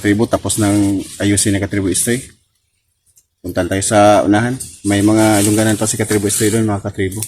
katribo, tapos nang ayusin ni Katribo Istoy. Punta tayo sa unahan. May mga lungganan pa si Katribo Istoy doon, mga katribo.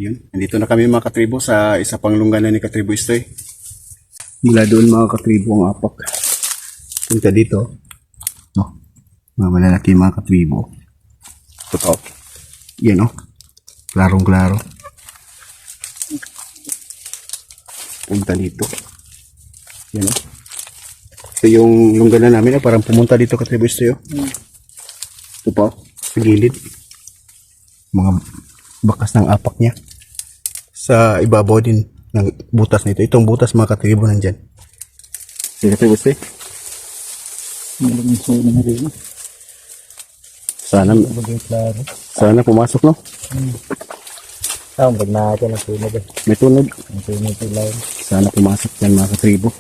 Yun, nandito na kami mga katribo sa isa pang lungganan ni Katribo Istoy. Mula doon mga katribo ang apak. Punta dito. No, mga malalaki mga katribo. Totoo. Yan o. Klarong-klaro. Punta dito. Yan o. Ito yung lungganan namin. Parang pumunta dito Katribo Istoy. Ito pa. Sa gilid. Mga bakas ng apak niya. Sa ibabaw din ng butas nito. Itong butas mga katribo nandyan. Sige Katribo Istoy. Sana pumasok no? Pag natin ang tunod eh. May tunod. Ang tunod lang. Sana pumasok yan mga katribo.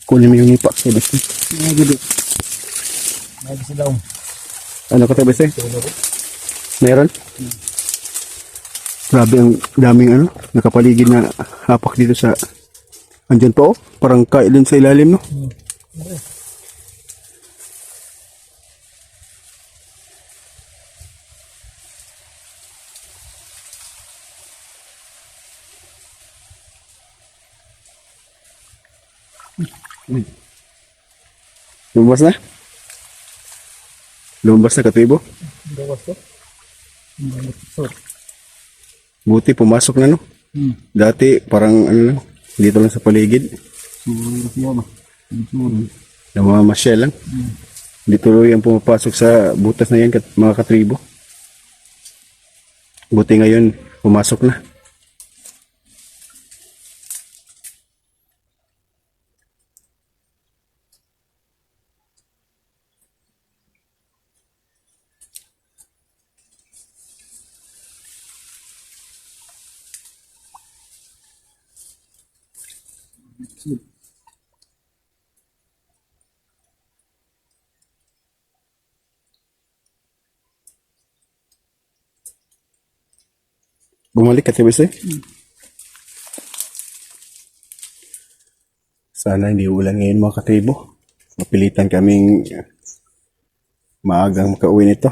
Kunin mo yung nipa. Katribo Istoy. Nagis sila um. Ano Katribo Istoy? Tunod eh. Meron? Grabe ang daming ano, nakapaligid na hapak dito sa andyan pa oh, parang kailin sa ilalim no. Lumabas na? Lumabas na Katribo? Gawas ko. Buti pumasok na no. Dati parang ano lang, dito lang sa paligid. Namamasyal lang. Dito lang yung pumapasok sa butas na yan mga katribo. Buti ngayon pumasok na. Bumalik Katribo Istoy. Sana hindi ulan ngayon mga katribo. Mapilitan kaming maagang makauwi nito.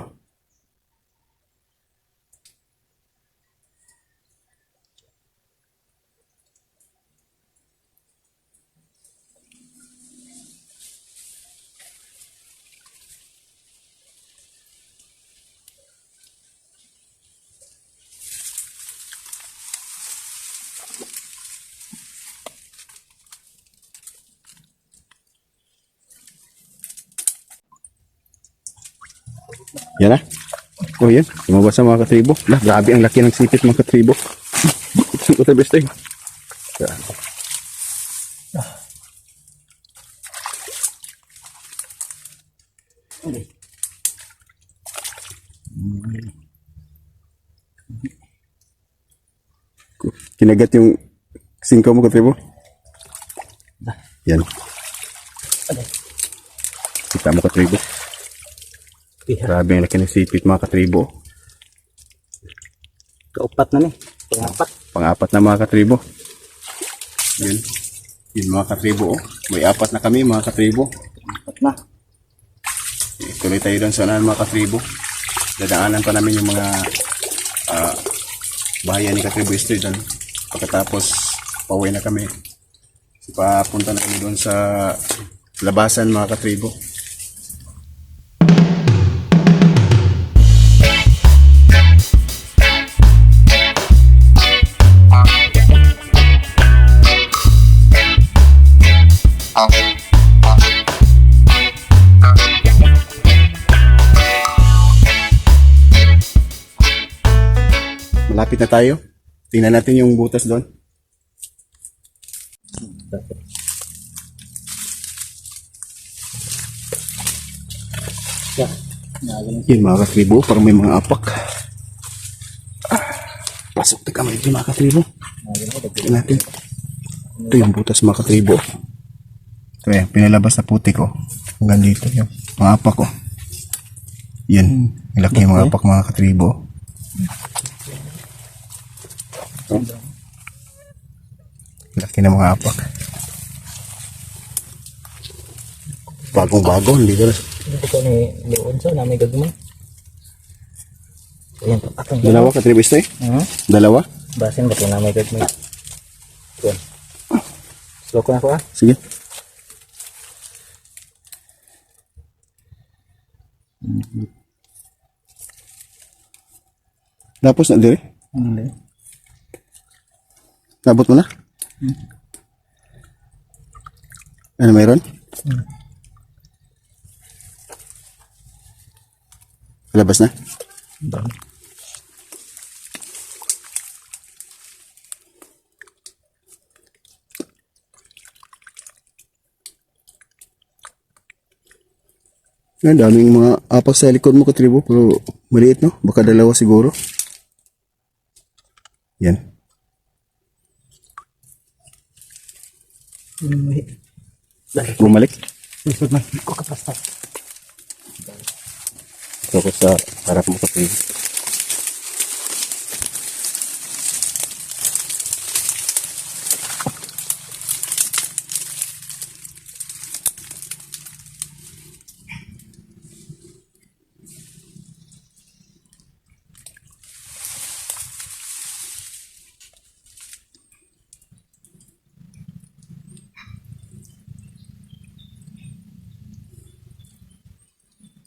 Yan na. Oh yan. Lumabas na mga katribo. Lah, grabe ang laki ng sipit mga katribo. Katribo Istoy. Kinagat yung singkaw mo katribo. Yan. Kita mo katribo. Grabe ang laki ng sipit mga katribo. Kaupat na eh. Pangapat. Pang-apat na mga katribo. Yun. Yun mga katribo. Oh. May apat na kami mga katribo. Apat na. Tuloy tayo doon sa unahan mga katribo. Dadaanan pa namin yung mga bahayan ni Katribo Istoy doon. Pagkatapos pauwi na kami. Papunta na kami doon sa labasan mga katribo. Malapit na tayo. Tingnan natin yung butas doon. Yun mga katribo, parang may mga apak. Pasok na kamay din mga katribo. Tingnan natin. Ito yung butas mga katribo. Ito yan, pinalabas na puti ko. Hanggang dito yung mga apak ko. Yan, laki yung mga apak mga katribo. Laki ng mga apak. Bagong-bago, hindi ko na. Hindi ko ni Leon sa na may gagmay. Ayan, atong Dalawa ka tribis to eh? Dalawa? Basin ba na may gagmay. Yan. Slow ko na ko ah. Sige. Tapos na dire? Hindi. Nabot mo na? Ano mayroon? Labas na? Dami. Ang daming mga apak sa likod mo katribo, pero maliit no? Baka dalawa siguro. Yan. Bumalik. Isod na. Ko kapastak. Ito ko sa harap mo katribo.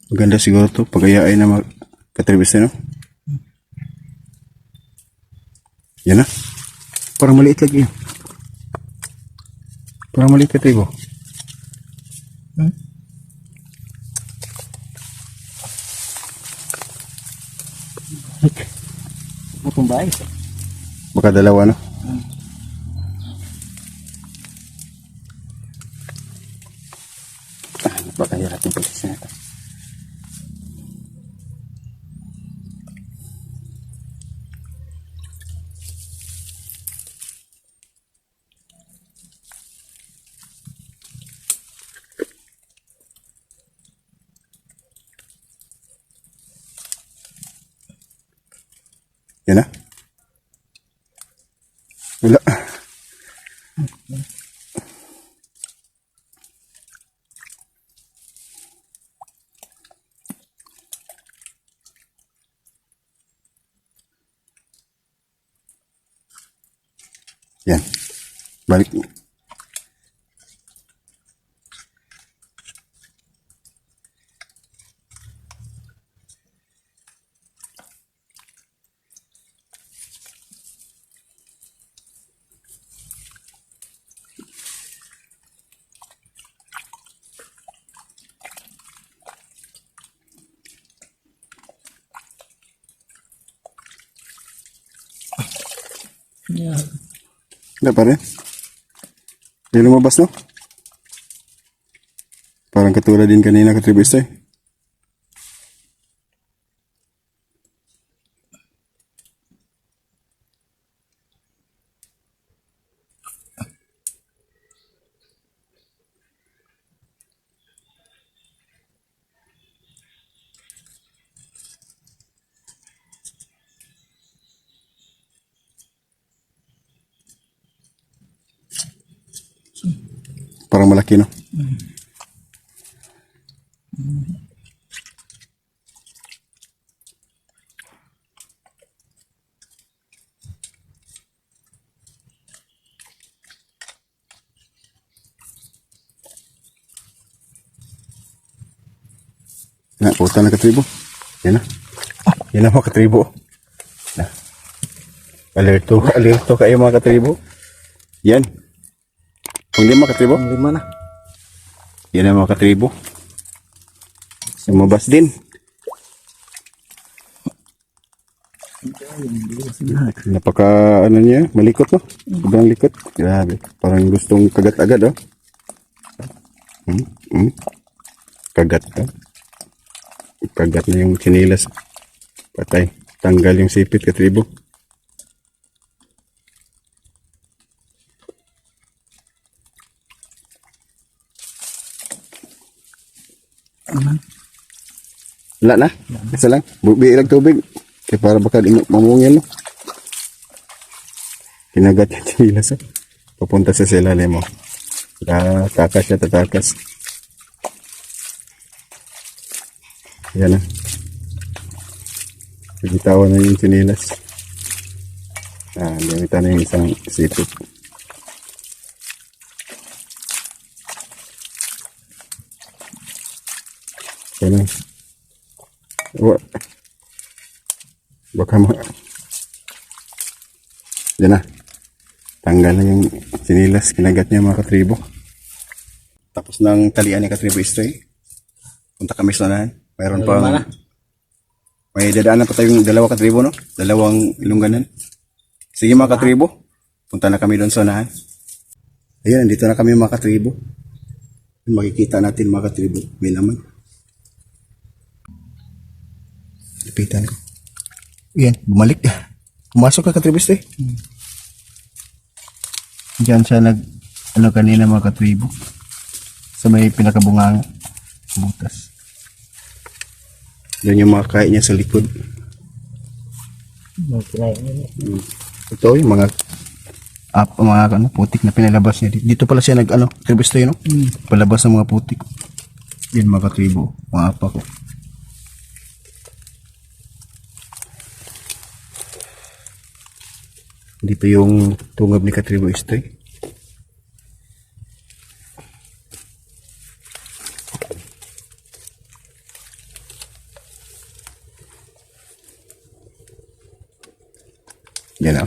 Maganda siguro to pag-ayain na katribis na no? Yan na. Parang maliit lagi yan. Parang maliit katribo. Bukong bahay. Baka dalawa no? Baka hiratin pagkis na ito. Yan na. Wala. Yan. Balik. Yeah. Wala pa rin. Hindi lumabas, no? Parang katulad din kanina katribis eh. Parang malaki, no? Na, puta na katribo. Yan na. Yan na mga katribo. Na. Alerto kayo mga katribo. Yan. Kung di mga katribo. Ang lima na. Yan na mga katribo. Lumabas din. Napaka ano niya, malikot no? Sobrang likot. Grabe. Parang gustong kagat agad oh. Kagat ka. Kagat na yung chinilas. Patay. Tanggal yung sipit katribo. Wala na. Isa lang. Biilag tubig. Kaya para baka mamungil no. Kinagat yung chinilas. Papunta siya sa ilalim mo. Tatakas siya, tatakas. Yan na. Nagitawan na yung sinilas. Gamitan na yung isang sipit. Yan na. Baka yan na. Tanggal na yung sinilas. Kinagat niya mga katribo. Tapos ng talian ni katribo istoy. Punta kami sa unahan. Mayroon pang... May dadaanan pa tayong dalawa katribo, no? Dalawang ilungganan. Sige mga katribo. Punta na kami doon sa unahan. Ayun, dito na kami mga katribo. Makikita natin mga katribo. May laman. Lapitan ko. Yan, bumalik. Pumasok ka katribo istoy. Diyan siya kanina mga katribo. Sa may pinakabungang butas. Doon yung mga kain niya sa likod. Ito yung mga putik na pinalabas niya. Dito pala siya tribo istoy, no? Palabas ng mga putik. Yan mga katribo. Mga apa ko. Dito yung tungab ni katribo istoy. Yan o.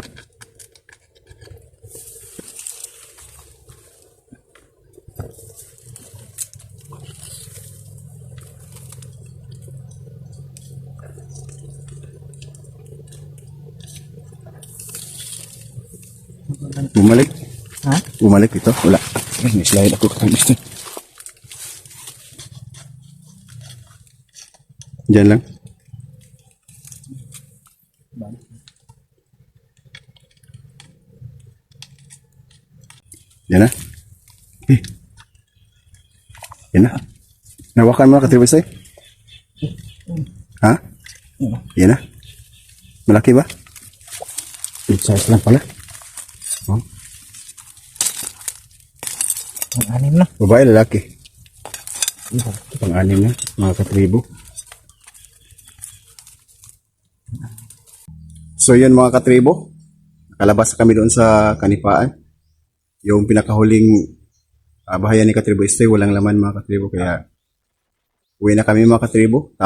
Bumalik. Ha? Bumalik ito. Wala. Ay, slide ako katang Diyan lang. Yan na. Yan na. Nawakan mo na katribo istoy? Ha? Yan na. Malaki ba? Big size lang pala. Oh. Pang-anim na. Babae, lalaki. Pang-anim na, mga katribo. So yun mga katribo. Nakalabas kami doon sa kanipaan. Yung pinakahuling bahayan ni katribo istoy, walang laman mga katribo. Kaya uwi na kami mga katribo.